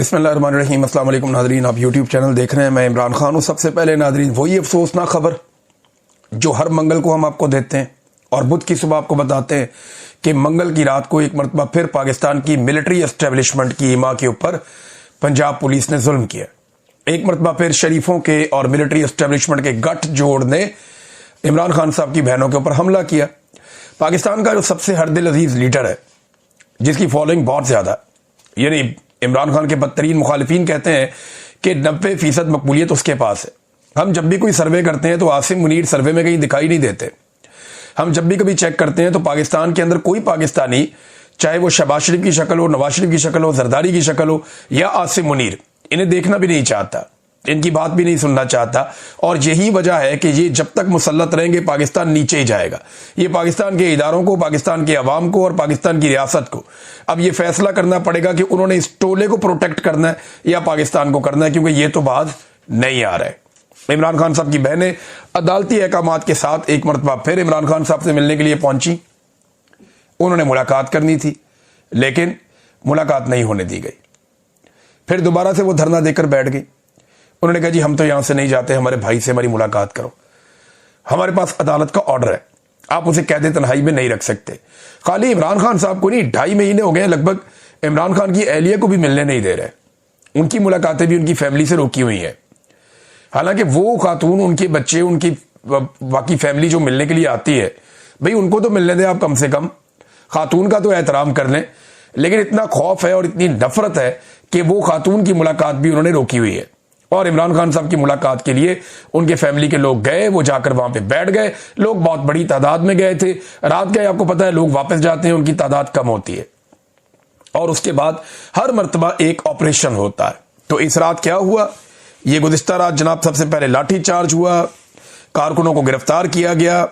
بسم اللہ الرحمن الرحیم۔ السلام علیکم ناظرین، آپ یوٹیوب چینل دیکھ رہے ہیں، میں عمران خان ہوں۔ سب سے پہلے ناظرین وہی افسوسناک خبر جو ہر منگل کو ہم آپ کو دیتے ہیں اور بدھ کی صبح آپ کو بتاتے ہیں کہ منگل کی رات کو ایک مرتبہ پھر پاکستان کی ملٹری اسٹیبلشمنٹ کی ایما کے اوپر پنجاب پولیس نے ظلم کیا۔ ایک مرتبہ پھر شریفوں کے اور ملٹری اسٹیبلشمنٹ کے گٹھ جوڑ نے عمران خان صاحب کی بہنوں کے اوپر حملہ کیا۔ پاکستان کا جو سب سے ہر دل عزیز لیڈر ہے، جس کی فالوئنگ بہت زیادہ، یعنی عمران خان کے بدترین مخالفین کہتے ہیں کہ 90% مقبولیت اس کے پاس ہے۔ ہم جب بھی کوئی سروے کرتے ہیں تو عاصم منیر سروے میں کہیں دکھائی نہیں دیتے۔ ہم جب بھی کبھی چیک کرتے ہیں تو پاکستان کے اندر کوئی پاکستانی، چاہے وہ شہباز شریف کی شکل ہو، نواز شریف کی شکل ہو، زرداری کی شکل ہو یا عاصم منیر، انہیں دیکھنا بھی نہیں چاہتا، ان کی بات بھی نہیں سننا چاہتا۔ اور یہی وجہ ہے کہ یہ جب تک مسلط رہیں گے پاکستان نیچے ہی جائے گا۔ یہ پاکستان کے اداروں کو، پاکستان کے عوام کو اور پاکستان کی ریاست کو اب یہ فیصلہ کرنا پڑے گا کہ انہوں نے اس ٹولے کو پروٹیکٹ کرنا ہے یا پاکستان کو کرنا ہے، کیونکہ یہ تو بات نہیں آ رہا ہے۔ عمران خان صاحب کی بہنیں عدالتی احکامات کے ساتھ ایک مرتبہ پھر عمران خان صاحب سے ملنے کے لیے پہنچی۔ انہوں نے ملاقات کرنی تھی لیکن ملاقات نہیں ہونے دی گئی۔ پھر دوبارہ سے وہ دھرنا دے کر بیٹھ گئی۔ انہوں نے کہا جی ہم تو یہاں سے نہیں جاتے، ہمارے بھائی سے ہماری ملاقات کرو، ہمارے پاس عدالت کا آرڈر ہے، آپ اسے قید تنہائی میں نہیں رکھ سکتے۔ خالی عمران خان صاحب کو نہیں، 2.5 مہینے ہو گئے لگ بھگ عمران خان کی اہلیہ کو بھی ملنے نہیں دے رہے۔ ان کی ملاقاتیں بھی ان کی فیملی سے روکی ہوئی ہیں، حالانکہ وہ خاتون، ان کے بچے، ان کی باقی فیملی جو ملنے کے لیے آتی ہے، بھئی ان کو تو ملنے دیں آپ، کم سے کم خاتون کا تو احترام کر لیں۔ لیکن اتنا خوف ہے اور اتنی نفرت ہے کہ وہ خاتون کی ملاقات بھی انہوں نے روکی ہوئی ہے۔ اور عمران خان صاحب کی ملاقات کے لیے ان کے فیملی کے لوگ گئے، وہ جا کر وہاں پہ بیٹھ گئے۔ لوگ بہت بڑی تعداد میں گئے تھے، رات گئے، آپ کو پتا ہے لوگ واپس جاتے ہیں، ان کی تعداد کم ہوتی ہے۔ اور اس کے بعد ہر مرتبہ ایک آپریشن ہوتا ہے۔ تو اس رات کیا ہوا؟ یہ گزشتہ رات جناب سب سے پہلے لاٹھی چارج ہوا، کارکنوں کو گرفتار کیا گیا،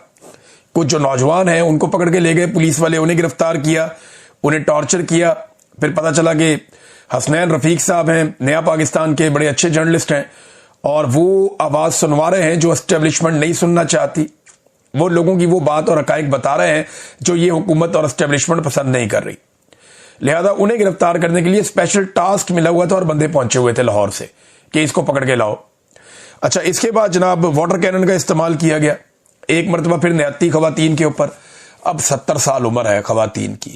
کچھ جو نوجوان ہیں ان کو پکڑ کے لے گئے پولیس والے، انہیں گرفتار کیا، انہیں ٹارچر کیا۔ پھر پتا چلا کہ حسنین رفیق صاحب ہیں، نیا پاکستان کے بڑے اچھے جرنلسٹ ہیں، اور وہ آواز سنوا رہے ہیں جو اسٹیبلشمنٹ نہیں سننا چاہتی، وہ لوگوں کی وہ بات اور حقائق بتا رہے ہیں جو یہ حکومت اور اسٹیبلشمنٹ پسند نہیں کر رہی۔ لہذا انہیں گرفتار کرنے کے لیے اسپیشل ٹاسک ملا ہوا تھا اور بندے پہنچے ہوئے تھے لاہور سے کہ اس کو پکڑ کے لاؤ۔ اچھا، اس کے بعد جناب واٹر کینن کا استعمال کیا گیا ایک مرتبہ پھر نہتی خواتین کے اوپر۔ اب 70 سال عمر ہے خواتین کی،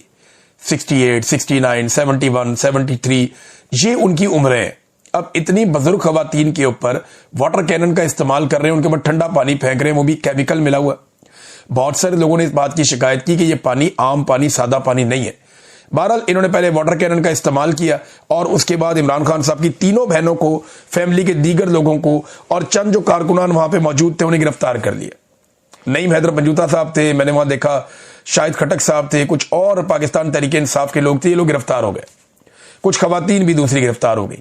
68، 69، 71، 73، یہ ان کی عمریں ہیں۔ اب اتنی بزرگ خواتین کے اوپر واٹر کینن کا استعمال کر رہے ہیں، ان کے اوپر ٹھنڈا پانی پھینک رہے ہیں، وہ بھی کیمیکل ملا ہوا۔ بہت سارے لوگوں نے اس بات کی شکایت کی کہ یہ پانی عام پانی، سادہ پانی نہیں ہے۔ بہرحال انہوں نے پہلے واٹر کینن کا استعمال کیا اور اس کے بعد عمران خان صاحب کی تینوں بہنوں کو، فیملی کے دیگر لوگوں کو اور چند جو کارکنان وہاں پہ موجود تھے انہیں گرفتار کر لیا۔ نعیم حیدر پنجوتا صاحب تھے، میں نے وہاں دیکھا شاہد کھٹک صاحب تھے، کچھ اور پاکستان تحریک انصاف کے لوگ تھے، یہ لوگ گرفتار ہو گئے۔ کچھ خواتین بھی دوسری گرفتار ہو گئی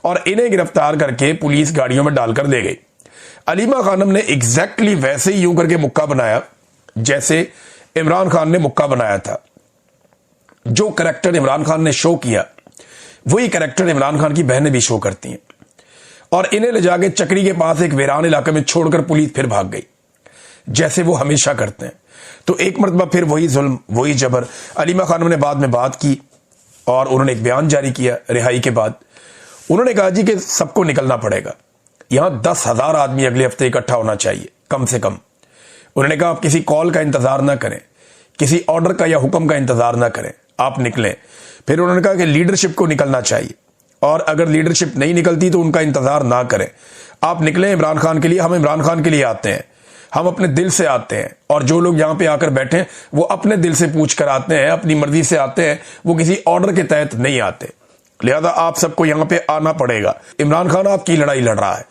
اور انہیں گرفتار کر کے پولیس گاڑیوں میں ڈال کر لے گئی۔ علیمہ خانم نے ایگزیکٹلی ویسے ہی یوں کر کے مکہ بنایا جیسے عمران خان نے مکہ بنایا تھا۔ جو کریکٹر عمران خان نے شو کیا وہی کریکٹر عمران خان کی بہنیں بھی شو کرتی ہیں، اور انہیں لے جا کے چکری کے پاس ایک ویران علاقے میں چھوڑ کر پولیس پھر بھاگ گئی جیسے وہ ہمیشہ کرتے ہیں۔ تو ایک مرتبہ پھر وہی ظلم، وہی جبر۔ علیمہ خانم نے بعد میں بات کی اور انہوں نے ایک بیان جاری کیا رہائی کے بعد۔ انہوں نے کہا جی کہ سب کو نکلنا پڑے گا، یہاں 10,000 آدمی اگلے ہفتے اکٹھا ہونا چاہیے کم سے کم۔ انہوں نے کہا آپ کسی کال کا انتظار نہ کریں، کسی آرڈر کا یا حکم کا انتظار نہ کریں، آپ نکلیں۔ پھر انہوں نے کہا کہ لیڈرشپ کو نکلنا چاہیے، اور اگر لیڈرشپ نہیں نکلتی تو ان کا انتظار نہ کریں، آپ نکلیں عمران خان کے لیے۔ ہم عمران خان کے لیے آتے ہیں، ہم اپنے دل سے آتے ہیں، اور جو لوگ یہاں پہ آ کر بیٹھے ہیں وہ اپنے دل سے پوچھ کر آتے ہیں، اپنی مرضی سے آتے ہیں، وہ کسی آرڈر کے تحت نہیں آتے۔ لہذا آپ سب کو یہاں پہ آنا پڑے گا۔ عمران خان آپ کی لڑائی لڑ رہا ہے۔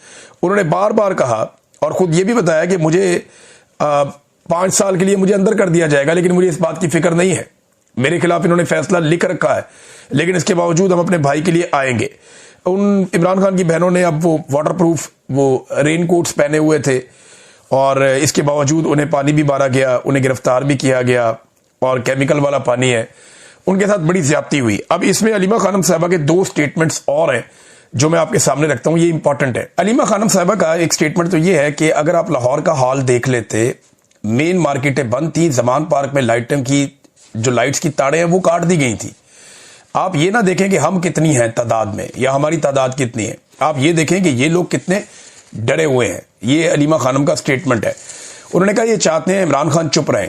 انہوں نے بار بار کہا اور خود یہ بھی بتایا کہ مجھے 5 سال کے لیے مجھے اندر کر دیا جائے گا، لیکن مجھے اس بات کی فکر نہیں ہے۔ میرے خلاف انہوں نے فیصلہ لکھ رکھا ہے، لیکن اس کے باوجود ہم اپنے بھائی کے لیے آئیں گے۔ ان عمران خان کی بہنوں نے اب وہ واٹر پروف وہ رین کوٹس پہنے ہوئے تھے، اور اس کے باوجود انہیں پانی بھی مارا گیا، انہیں گرفتار بھی کیا گیا، اور کیمیکل والا پانی ہے۔ ان کے ساتھ بڑی زیادتی ہوئی۔ اب اس میں علیمہ خانم صاحبہ کے 2 سٹیٹمنٹس اور ہیں جو میں آپ کے سامنے رکھتا ہوں، یہ امپورٹنٹ ہے۔ علیمہ خانم صاحبہ کا ایک سٹیٹمنٹ تو یہ ہے کہ اگر آپ لاہور کا حال دیکھ لیتے، مین مارکیٹیں بند تھی، زمان پارک میں لائٹوں کی جو لائٹس کی تاڑیں ہیں وہ کاٹ دی گئی تھی۔ آپ یہ نہ دیکھیں کہ ہم کتنی ہیں تعداد میں یا ہماری تعداد کتنی ہے، آپ یہ دیکھیں کہ یہ لوگ کتنے ڈرے ہوئے ہیں۔ یہ علیمہ خانم کا سٹیٹمنٹ ہے، انہوں نے کہا یہ چاہتے ہیں عمران خان چپ رہیں،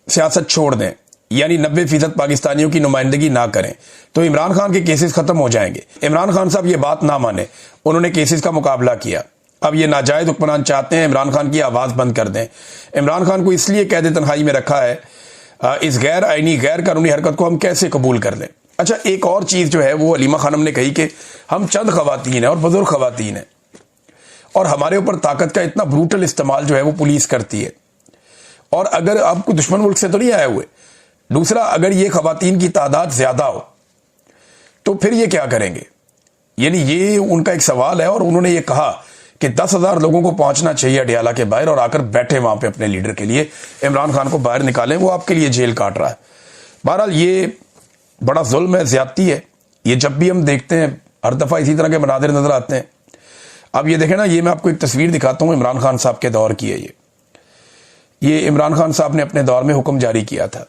سیاست چھوڑ دیں، یعنی 90% پاکستانیوں کی نمائندگی نہ کریں تو عمران خان کے کیسز ختم ہو جائیں گے۔ عمران خان صاحب یہ بات نہ مانے، انہوں نے کیسز کا مقابلہ کیا۔ اب یہ ناجائز حکمران چاہتے ہیں عمران خان کی آواز بند کر دیں۔ عمران خان کو اس لیے قید تنہائی میں رکھا ہے، اس غیر آئینی غیر قانونی حرکت کو ہم کیسے قبول کر لیں۔ اچھا، ایک اور چیز جو ہے وہ علیمہ خانم نے کہی کہ ہم چند خواتین ہیں اور بزرگ خواتین ہیں، اور ہمارے اوپر طاقت کا اتنا بروٹل استعمال جو ہے وہ پولیس کرتی ہے، اور اگر آپ کو دشمن ملک سے تو نہیں آئے ہوئے۔ دوسرا، اگر یہ خواتین کی تعداد زیادہ ہو تو پھر یہ کیا کریں گے؟ یعنی یہ ان کا ایک سوال ہے، اور انہوں نے یہ کہا کہ 10,000 لوگوں کو پہنچنا چاہیے اڈیالہ کے باہر اور آ کر بیٹھے وہاں پہ اپنے لیڈر کے لیے، عمران خان کو باہر نکالیں، وہ آپ کے لیے جیل کاٹ رہا ہے۔ بہرحال یہ بڑا ظلم ہے، زیادتی ہے، یہ جب بھی ہم دیکھتے ہیں ہر دفعہ اسی طرح کے مناظر نظر آتے ہیں۔ اب یہ دیکھیں نا، یہ میں آپ کو ایک تصویر دکھاتا ہوں، عمران خان صاحب کے دور کی ہے یہ عمران خان صاحب نے اپنے دور میں حکم جاری کیا تھا۔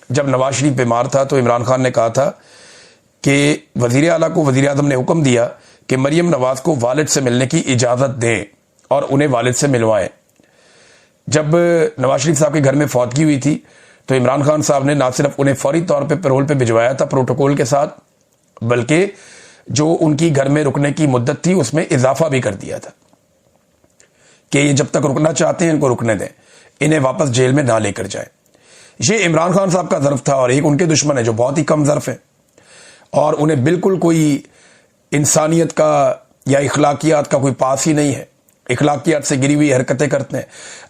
جب نواز شریف بیمار تھا تو عمران خان نے کہا تھا کہ وزیر اعلیٰ کو وزیر اعظم نے حکم دیا کہ مریم نواز کو والد سے ملنے کی اجازت دیں اور انہیں والد سے ملوائیں۔ جب نواز شریف صاحب کے گھر میں فوتگی ہوئی تھی تو عمران خان صاحب نے نہ صرف انہیں فوری طور پہ پیرول پہ بھجوایا تھا پروٹوکول کے ساتھ، بلکہ جو ان کی گھر میں رکنے کی مدت تھی اس میں اضافہ بھی کر دیا تھا کہ یہ جب تک رکنا چاہتے ہیں ان کو رکنے دیں، انہیں واپس جیل میں نہ لے کر جائیں۔ یہ عمران خان صاحب کا ظرف تھا، اور ایک ان کے دشمن ہے جو بہت ہی کم ظرف ہے اور انہیں بالکل کوئی انسانیت کا یا اخلاقیات کا کوئی پاس ہی نہیں ہے، اخلاقیات سے گری ہوئی حرکتیں کرتے ہیں۔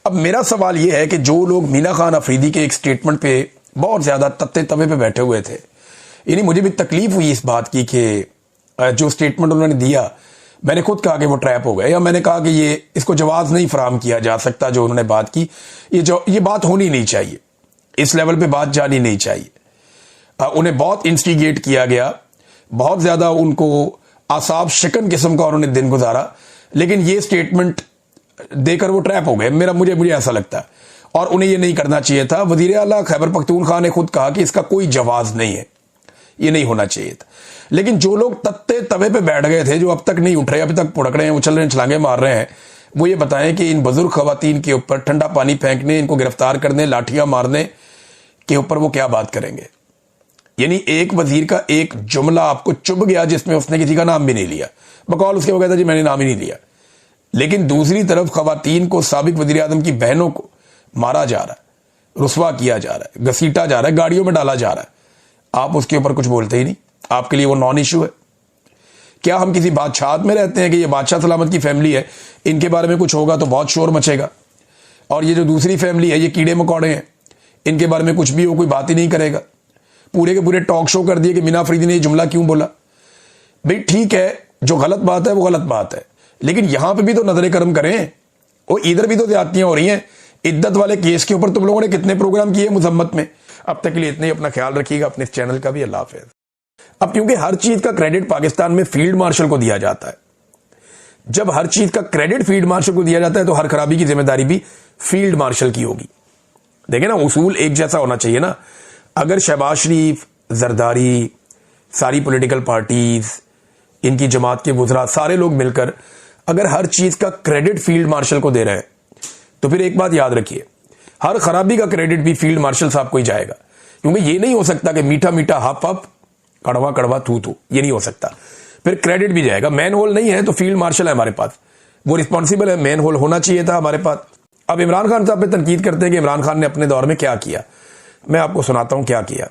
اب میرا سوال یہ ہے کہ جو لوگ مینا خان افریدی کے ایک سٹیٹمنٹ پہ بہت زیادہ تتے توے پہ بیٹھے ہوئے تھے، یعنی مجھے بھی تکلیف ہوئی اس بات کی کہ جو سٹیٹمنٹ انہوں نے دیا، میں نے خود کہا کہ وہ ٹریپ ہو گئے، یا میں نے کہا کہ اس کو جواز نہیں فراہم کیا جا سکتا جو انہوں نے بات کی، یہ بات ہونی نہیں چاہیے، اس لیول پہ بات جانی نہیں چاہیے۔ انہیں بہت انسٹیگیٹ کیا گیا، بہت زیادہ ان کو اعصاب شکن قسم کا انہوں نے دن گزارا، لیکن یہ سٹیٹمنٹ دے کر وہ ٹریپ ہو گئے، مجھے ایسا لگتا ہے، اور انہیں یہ نہیں کرنا چاہیے تھا۔ وزیر اعلیٰ خیبر پختونخوا نے خود کہا کہ اس کا کوئی جواز نہیں ہے، یہ نہیں ہونا چاہیے تھا۔ لیکن جو لوگ تتے توے پہ بیٹھ گئے تھے، جو اب تک نہیں اٹھ رہے، ابھی تک پڑک رہے ہیں، اچھل رہے ہیں، چھلانگے مار رہے ہیں، وہ یہ بتائیں کہ ان بزرگ خواتین کے اوپر ٹھنڈا پانی پھینکنے، ان کو گرفتار کرنے، لاٹھیاں مارنے کے اوپر وہ کیا بات کریں گے؟ یعنی ایک وزیر کا ایک جملہ آپ کو چبھ گیا جس میں اس نے کسی کا نام بھی نہیں لیا، بقول اس کے وہ کہتا جی میں نے نام ہی نہیں لیا، لیکن دوسری طرف خواتین کو، سابق وزیر اعظم کی بہنوں کو مارا جا رہا ہے، رسوا کیا جا رہا ہے، گھسیٹا جا رہا ہے، گاڑیوں میں ڈالا جا رہا ہے، آپ اس کے اوپر کچھ بولتے ہی نہیں، آپ کے لیے وہ نان ایشو ہے۔ کیا ہم کسی بادشاہت میں رہتے ہیں کہ یہ بادشاہ سلامت کی فیملی ہے، ان کے بارے میں کچھ ہوگا تو بہت شور مچے گا، اور یہ جو دوسری فیملی ہے یہ کیڑے مکوڑے ہیں، ان کے بارے میں کچھ بھی ہو کوئی بات ہی نہیں کرے گا؟ پورے کے پورے ٹاک شو کر دیے کہ مینا افریدی نے یہ جملہ کیوں بولا۔ بھئی ٹھیک ہے، جو غلط بات ہے وہ غلط بات ہے، لیکن یہاں پہ بھی تو نظر کرم کریں، وہ ادھر بھی تو زیادتیاں ہو رہی ہیں۔ عدت والے کیس کے اوپر تم لوگوں نے کتنے پروگرام کیے مذمت میں۔ اب تک کے لیے اتنے ہی، اپنا خیال رکھیے گا، اپنے اس چینل کا بھی۔ اللہ حافظ۔ اب کیونکہ ہر چیز کا کریڈٹ پاکستان میں فیلڈ مارشل کو دیا جاتا ہے، جب ہر چیز کا کریڈٹ فیلڈ مارشل کو دیا جاتا ہے تو ہر خرابی کی ذمہ داری بھی فیلڈ مارشل کی ہوگی۔ دیکھیں نا، اصول ایک جیسا ہونا چاہیے نا۔ اگر شہباز شریف، زرداری، ساری پولیٹیکل پارٹیز، ان کی جماعت کے وزراء، سارے لوگ مل کر اگر ہر چیز کا کریڈٹ فیلڈ مارشل کو دے رہے ہیں تو پھر ایک بات یاد رکھیے، ہر خرابی کا کریڈٹ بھی فیلڈ مارشل صاحب کو ہی جائے گا، کیونکہ یہ نہیں ہو سکتا کہ میٹھا میٹھا ہپ ہپ، کڑوا کڑوا تھو تھو، یہ نہیں ہو سکتا، پھر کریڈٹ بھی جائے گا۔ مین ہول نہیں ہے تو فیلڈ مارشل ہے ہمارے پاس، وہ رسپانسیبل ہے، مین ہول ہونا چاہیے تھا ہمارے پاس۔ اب عمران خان صاحب پہ تنقید کرتے ہیں کہ عمران خان نے اپنے دور میں کیا کیا، میں آپ کو سناتا ہوں کیا کیا۔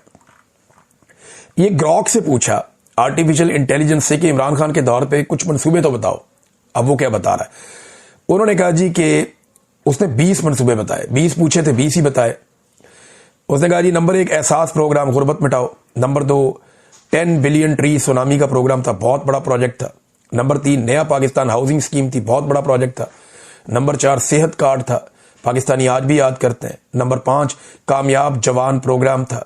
یہ گروک سے پوچھا، آرٹیفیشل انٹیلیجنس سے، کہ عمران خان کے دور پہ کچھ منصوبے تو بتاؤ۔ اب وہ کیا بتا رہا ہے؟ انہوں نے کہا جی کہ اس نے 20 منصوبے بتائے، 20 پوچھے تھے 20 ہی بتائے۔ اس نے کہا جی نمبر 1 احساس پروگرام، غربت مٹاؤ۔ نمبر 2 10 بلین ٹری سونامی کا پروگرام تھا، بہت بڑا پروجیکٹ تھا۔ نمبر 3 نیا پاکستان ہاؤسنگ اسکیم تھی، بہت بڑا پروجیکٹ تھا۔ نمبر 4 صحت کارڈ تھا، پاکستانی آج بھی یاد کرتے ہیں۔ نمبر 5 کامیاب جوان پروگرام تھا،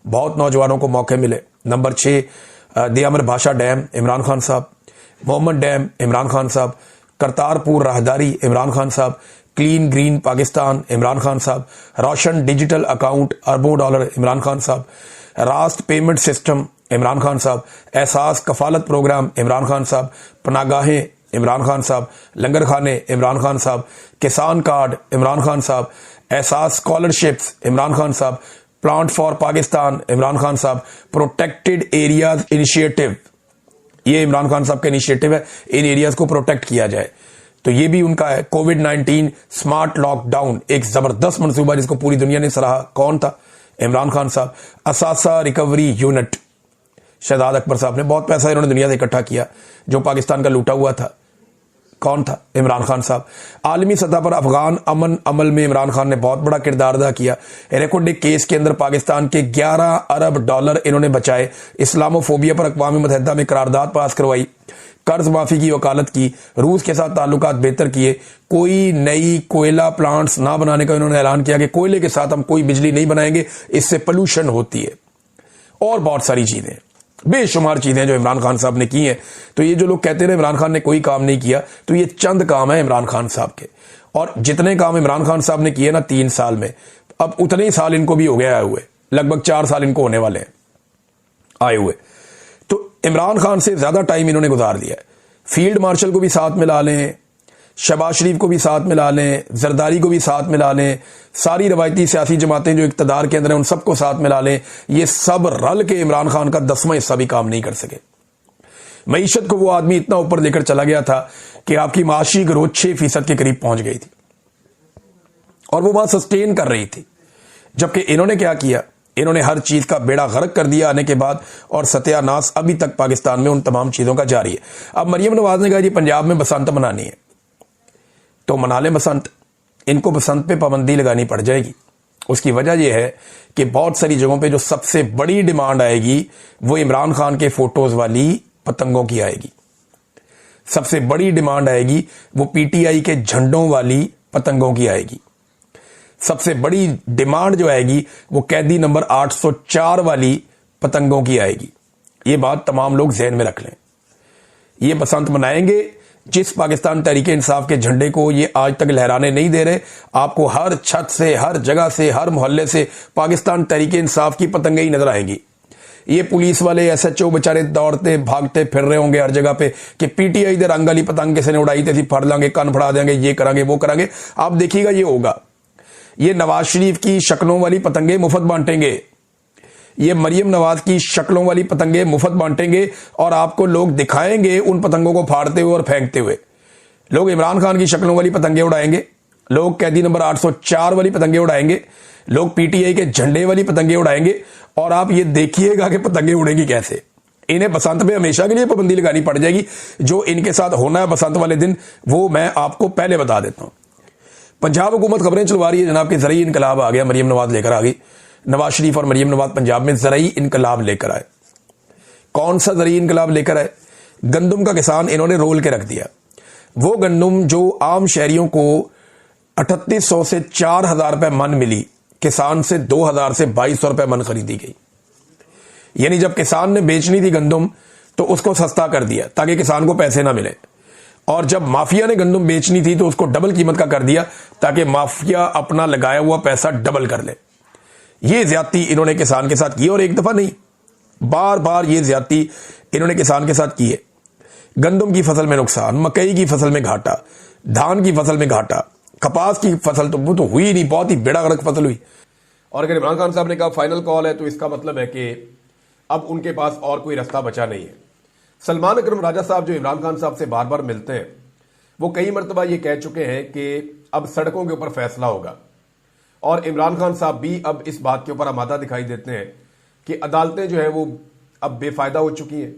بہت نوجوانوں کو موقع ملے۔ نمبر 6 دیامر بھاشا ڈیم، عمران خان صاحب۔ محمد ڈیم، عمران خان صاحب۔ کرتارپور راہداری، عمران خان صاحب۔ کلین گرین پاکستان، عمران خان صاحب۔ روشن ڈیجیٹل اکاؤنٹ، اربوں ڈالر، عمران خان صاحب۔ راست پیمنٹ سسٹم، عمران خان صاحب، احساس کفالت پروگرام عمران خان صاحب، پناہ گاہیں عمران خان صاحب، لنگر خانے عمران خان صاحب، کسان کارڈ عمران خان صاحب، احساس اسکالرشپس عمران خان صاحب، پلانٹ فار پاکستان عمران خان صاحب، پروٹیکٹڈ ایریاز انیشیٹو، یہ عمران خان صاحب کا انیشیٹو ہے، ان ایریاز کو پروٹیکٹ کیا جائے، تو یہ بھی ان کا ہے۔ کووڈ-19 سمارٹ لاک ڈاؤن، ایک زبردست منصوبہ جس کو پوری دنیا نے سراہا، کون تھا؟ عمران خان صاحب۔ اثاثہ ریکوری یونٹ، شہزاد اکبر صاحب نے بہت پیسہ انہوں نے دنیا سے اکٹھا کیا جو پاکستان کا لوٹا ہوا تھا، کون تھا؟ عمران خان صاحب۔ عالمی سطح پر افغان امن عمل میں عمران خان نے بہت بڑا کردار ادا کیا، ریکارڈ کیس کے اندر پاکستان کے $11 ارب انہوں نے بچائے، اسلامو فوبیا پر اقوام متحدہ میں قرارداد پاس کروائی، قرض معافی کی وکالت کی، روس کے ساتھ تعلقات بہتر کیے، کوئی نئی کوئلہ پلانٹس نہ بنانے کا انہوں نے اعلان کیا کہ کوئلے کے ساتھ ہم کوئی بجلی نہیں بنائیں گے، اس سے پولوشن ہوتی ہے، اور بہت ساری چیزیں، بے شمار چیزیں جو عمران خان صاحب نے کی ہیں۔ تو یہ جو لوگ کہتے ہیں عمران خان نے کوئی کام نہیں کیا، تو یہ چند کام ہیں عمران خان صاحب کے، اور جتنے کام عمران خان صاحب نے کیے نا 3 سال میں، اب اتنے ہی سال ان کو بھی ہو گیا آئے ہوئے، لگ بھگ 4 سال ان کو ہونے والے ہیں آئے ہوئے، تو عمران خان سے زیادہ ٹائم انہوں نے گزار دیا ہے۔ فیلڈ مارشل کو بھی ساتھ ملا لیں، شہباز شریف کو بھی ساتھ ملا لیں، زرداری کو بھی ساتھ ملا لیں، ساری روایتی سیاسی جماعتیں جو اقتدار کے اندر ہیں ان سب کو ساتھ ملا لیں، یہ سب رل کے عمران خان کا 10واں حصہ بھی کام نہیں کر سکے۔ معیشت کو وہ آدمی اتنا اوپر لے کر چلا گیا تھا کہ آپ کی معاشی گروتھ 6% کے قریب پہنچ گئی تھی، اور وہ وہاں سسٹین کر رہی تھی، جبکہ انہوں نے کیا کیا؟ انہوں نے ہر چیز کا بیڑا غرق کر دیا آنے کے بعد، اور ستیہ ناس ابھی تک پاکستان میں ان تمام چیزوں کا جاری ہے۔ اب مریم نواز نے کہا جی پنجاب میں بسنت منانی ہے، تو منا لیں بسنت، ان کو بسنت پہ پابندی لگانی پڑ جائے گی۔ اس کی وجہ یہ ہے کہ بہت ساری جگہوں پہ جو سب سے بڑی ڈیمانڈ آئے گی وہ عمران خان کے فوٹوز والی پتنگوں کی آئے گی، سب سے بڑی ڈیمانڈ آئے گی وہ پی ٹی آئی کے جھنڈوں والی پتنگوں کی آئے گی، سب سے بڑی ڈیمانڈ جو آئے گی وہ قیدی نمبر 804 والی پتنگوں کی آئے گی۔ یہ بات تمام لوگ ذہن میں رکھ لیں، یہ بسنت منائیں گے جس پاکستان تحریک انصاف کے جھنڈے کو یہ آج تک لہرانے نہیں دے رہے، آپ کو ہر چھت سے، ہر جگہ سے، ہر محلے سے پاکستان تحریک انصاف کی پتنگیں ہی نظر آئیں گی۔ یہ پولیس والے SHO بےچارے دوڑتے بھاگتے پھر رہے ہوں گے ہر جگہ پہ کہ پی ٹی آئی دے رنگ والی پتنگ کسی نے اڑائی تھی، پھڑ لیں گے، کن پھڑا دیں گے، یہ کریں گے، وہ کریں گے۔ آپ دیکھیے گا یہ ہوگا، یہ نواز شریف کی شکلوں والی پتنگیں مفت بانٹیں گے، یہ مریم نواز کی شکلوں والی پتنگیں مفت بانٹیں گے، اور آپ کو لوگ دکھائیں گے ان پتنگوں کو پھاڑتے ہوئے اور پھینکتے ہوئے۔ لوگ عمران خان کی شکلوں والی پتنگیں اڑائیں گے، لوگ قیدی نمبر 804 والی پتنگیں اڑائیں گے، لوگ پی ٹی آئی کے جھنڈے والی پتنگیں اڑائیں گے، اور آپ یہ دیکھیے گا کہ پتنگیں اڑیں گی کیسے۔ انہیں بسنت پہ ہمیشہ کے لیے پابندی لگانی پڑ جائے گی۔ جو ان کے ساتھ ہونا ہے بسنت والے دن وہ میں آپ کو پہلے بتا دیتا ہوں۔ پنجاب حکومت خبریں چلوا رہی ہے جناب کہ زرعی انقلاب آ گیا، مریم نواز لے کر آ گئی، نواز شریف اور مریم نواز پنجاب میں زرعی انقلاب لے کر آئے۔ کون سا زرعی انقلاب لے کر آئے؟ گندم کا کسان انہوں نے رول کے رکھ دیا، وہ گندم جو عام شہریوں کو 3800 سے 4000 روپے من ملی، کسان سے 2000 سے 2200 روپے من خریدی گئی۔ یعنی جب کسان نے بیچنی تھی گندم تو اس کو سستا کر دیا تاکہ کسان کو پیسے نہ ملے، اور جب مافیا نے گندم بیچنی تھی تو اس کو ڈبل قیمت کا کر دیا تاکہ مافیا اپنا لگایا ہوا پیسہ ڈبل کر لے۔ یہ زیادتی انہوں نے کسان کے ساتھ کی، اور ایک دفعہ نہیں، بار بار یہ زیادتی انہوں نے کسان کے ساتھ کی ہے۔ گندم کی فصل میں نقصان، مکئی کی فصل میں گھاٹا، دھان کی فصل میں گھاٹا، کپاس کی فصل تو وہ تو ہوئی نہیں، بہت ہی بیڑا غرق فصل ہوئی۔ اور اگر عمران خان صاحب نے کہا فائنل کال ہے تو اس کا مطلب ہے کہ اب ان کے پاس اور کوئی رستہ بچا نہیں ہے۔ سلمان اکرم راجہ صاحب جو عمران خان صاحب سے بار بار ملتے ہیں، وہ کئی مرتبہ یہ کہہ چکے ہیں کہ اب سڑکوں کے اوپر فیصلہ ہوگا، اور عمران خان صاحب بھی اب اس بات کے اوپر آمادہ دکھائی دیتے ہیں کہ عدالتیں جو ہیں وہ اب بے فائدہ ہو چکی ہیں،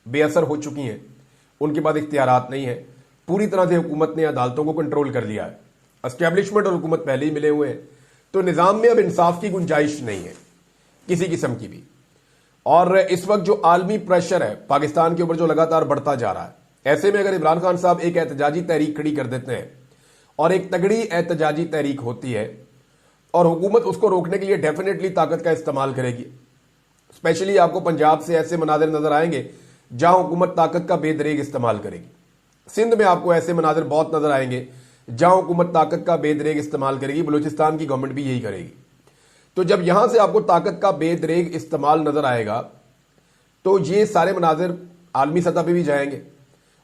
بے اثر ہو چکی ہیں، ان کے بعد اختیارات نہیں ہیں، پوری طرح سے حکومت نے عدالتوں کو کنٹرول کر لیا ہے، اسٹیبلشمنٹ اور حکومت پہلے ہی ملے ہوئے ہیں، تو نظام میں اب انصاف کی گنجائش نہیں ہے کسی قسم کی بھی۔ اور اس وقت جو عالمی پریشر ہے پاکستان کے اوپر جو لگاتار بڑھتا جا رہا ہے، ایسے میں اگر عمران خان صاحب ایک احتجاجی تحریک کھڑی کر دیتے ہیں، اور ایک تگڑی احتجاجی تحریک ہوتی ہے، اور حکومت اس کو روکنے کے لیے ڈیفینیٹلی طاقت کا استعمال کرے گی۔ اسپیشلی آپ کو پنجاب سے ایسے مناظر نظر آئیں گے جہاں حکومت طاقت کا بے دریغ استعمال کرے گی، سندھ میں آپ کو ایسے مناظر بہت نظر آئیں گے جہاں حکومت طاقت کا بے دریغ استعمال کرے گی، بلوچستان کی گورنمنٹ بھی یہی کرے گی۔ تو جب یہاں سے آپ کو طاقت کا بے دریغ استعمال نظر آئے گا تو یہ سارے مناظر عالمی سطح پہ بھی جائیں گے،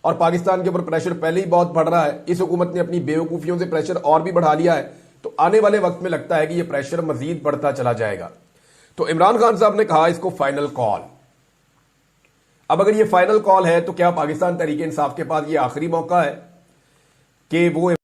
اور پاکستان کے اوپر پریشر پہلے ہی بہت بڑھ رہا ہے. اس حکومت نے اپنی بیوقوفیوں سے پریشر اور بھی بڑھا لیا ہے، تو آنے والے وقت میں لگتا ہے کہ یہ پریشر مزید بڑھتا چلا جائے گا. تو عمران خان صاحب نے کہا اس کو فائنل کال. اب اگر یہ فائنل کال ہے تو کیا پاکستان تحریک انصاف کے پاس یہ آخری موقع ہے کہ وہ